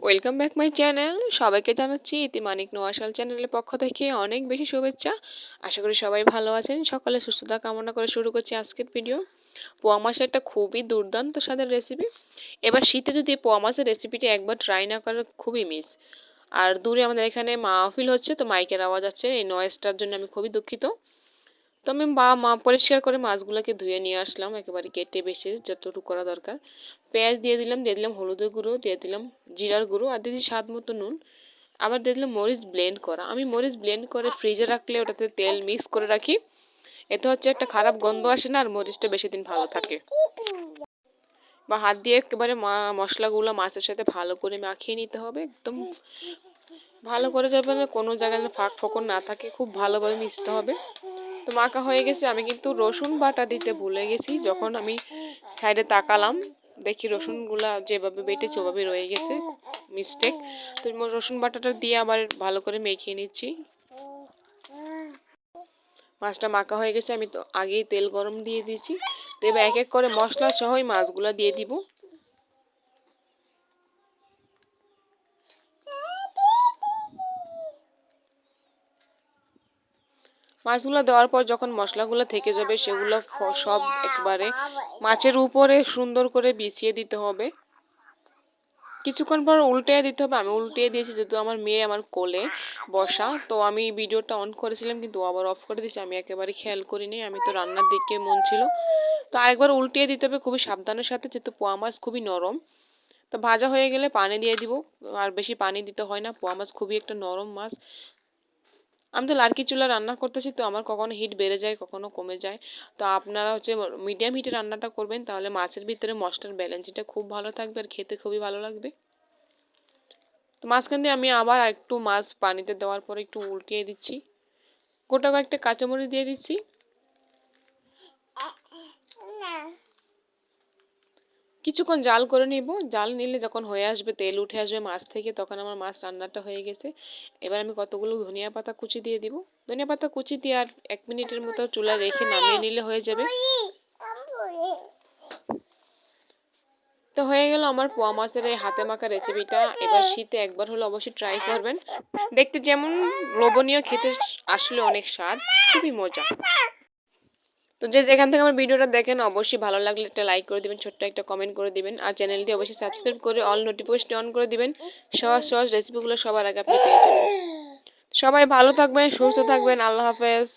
Welcome back my channel. সবাইকে জানাচ্ছি ইতিমানিক নোয়াশাল চ্যানেলের পক্ষ থেকে অনেক বেশি শুভেচ্ছা। আশা করি সবাই ভালো আছেন। সকালে সুস্থতা কামনা করে শুরু করছি আজকের ভিডিও। পোয়া মাছের একটা খুবই দুর্দান্ত স্বাদের রেসিপি। এবার শীতে যদি পোয়া মাছের রেসিপিটি একবার ট্রাই না করে খুবই মিস। আর দূরে আমাদের এখানে মাহফিল হচ্ছে, তো মাইকের আওয়াজ আছে, এই নয়েজটার জন্য আমি খুবই দুঃখিত। তো আমি পরিষ্কার করে মাছগুলোকে ধুয়ে নিয়ে আসলাম, একেবারে কেটে বেছে যতটুকু করা দরকার। পেঁয়াজ দিয়ে দিলাম হলুদের গুঁড়ো, দিয়ে দিলাম জিরার গুঁড়ো, আর দিয়ে স্বাদ মতো নুন। আবার দিয়ে দিলাম মরিচ ব্লেন্ড করা। আমি মরিচ ব্লেন্ড করে ফ্রিজে রাখলে ওটাতে তেল মিক্স করে রাখি, এতে হচ্ছে একটা খারাপ গন্ধ আসে না, আর মরিচটা বেশি দিন ভালো থাকে। বা হাত দিয়ে একেবারে মশলাগুলো মাছের সাথে ভালো করে মাখিয়ে নিতে হবে, একদম ভালো করে যাবে না, কোনো জায়গায় যেন ফাঁক ফোকর না থাকে, খুব ভালোভাবে মিশতে হবে। তো মাখা হয়ে গেছে। আমি কিন্তু রসুন বাটা দিতে ভুলে গেছি, যখন আমি সাইডে তাকালাম দেখি রসুনগুলা যেভাবে বেটেছে ওভাবে রয়ে গেছে, মিস্টেক। তো রসুন বাটাটা দিয়ে আবার ভালো করে মেখে নিচ্ছি। মাছটা মাখা হয়ে গেছে, আমি তো আগেই তেল গরম দিয়ে দিয়েছি। তো এবার এক এক করে মশলা সহই মাছগুলা দিয়ে দিব। মাছগুলো দেওয়ার পর যখন মশলাগুলো থেকে যাবে, সেগুলো সব একবারে মাছের উপরে সুন্দর করে বিছিয়ে দিতে হবে। কিছুক্ষণ পর উল্টে দিতে হবে। আমি উল্টে দিয়েছি, যেহেতু আমার মেয়ে আমার কোলে বসা, তো আমি ভিডিওটা অন করেছিলাম কিন্তু আবার অফ করে দিয়েছি, আমি একেবারে খেয়াল করিনি, আমি তো রান্নার দিকে মন ছিল। তো আরেকবার উল্টিয়ে দিতে হবে খুবই সাবধানের সাথে, যেহেতু পোয়া মাছ খুবই নরম। তো ভাজা হয়ে গেলে পানি দিয়ে দিব, আর বেশি পানি দিতে হয় না, পোয়া মাছ খুবই একটা নরম মাছ। আমি তো লার্কি চুলা রান্না করতেছি, তো আমার কখনো হিট বেড়ে যায়, কখনো কমে যায়। তো আপনারা হচ্ছে মিডিয়াম হিটে রান্নাটা করবেন, তাহলে মাছের ভিতরে মশলার ব্যালেন্সটা খুব ভালো থাকবে আর খেতে খুবই ভালো লাগবে। তো মাঝখান দিয়ে আমি আবার একটু মাছ পানিতে দেওয়ার পরে একটু উল্টিয়ে দিচ্ছি, গোটা কয়েকটা কাঁচামরিচ দিয়ে দিচ্ছি। কিছুক্ষণ জাল করে নিব। জাল নিলে যখন হয়ে আসবে, তেল উঠে আসবে মাছ থেকে, তখন আমার মাছ রান্নাটা হয়ে গেছে। এবার আমি কতগুলো ধনিয়া পাতা কুচি দিয়ে দিব। ধনিয়া পাতা কুচি দিয়ে আর 1 মিনিটের মতো চুলা রেখে নামিয়ে নিলে হয়ে যাবে। তো হয়ে গেল আমার পোয়া মাছের এই হাতে মাখা রেসিপিটা। এবার শীতে একবার হলো অবশ্যই ট্রাই করবেন। দেখতে যেমন লোভনীয়, খেতে আসলে অনেক স্বাদ, খুবই মজা। তো যে যেখান থেকে আমার ভিডিওটা দেখেন, অবশ্যই ভালো লাগলে একটা লাইক করে দিবেন, ছোট্ট একটা কমেন্ট করে দিবেন, আর চ্যানেলটি অবশ্যই সাবস্ক্রাইব করে অল নোটিফিকেশন অন করে দিবেন। সহজ সহজ রেসিপিগুলো সবার আগে আপনি পেয়ে যাবেন। সবাই ভালো থাকবেন, সুস্থ থাকবেন। আল্লাহ হাফেজ।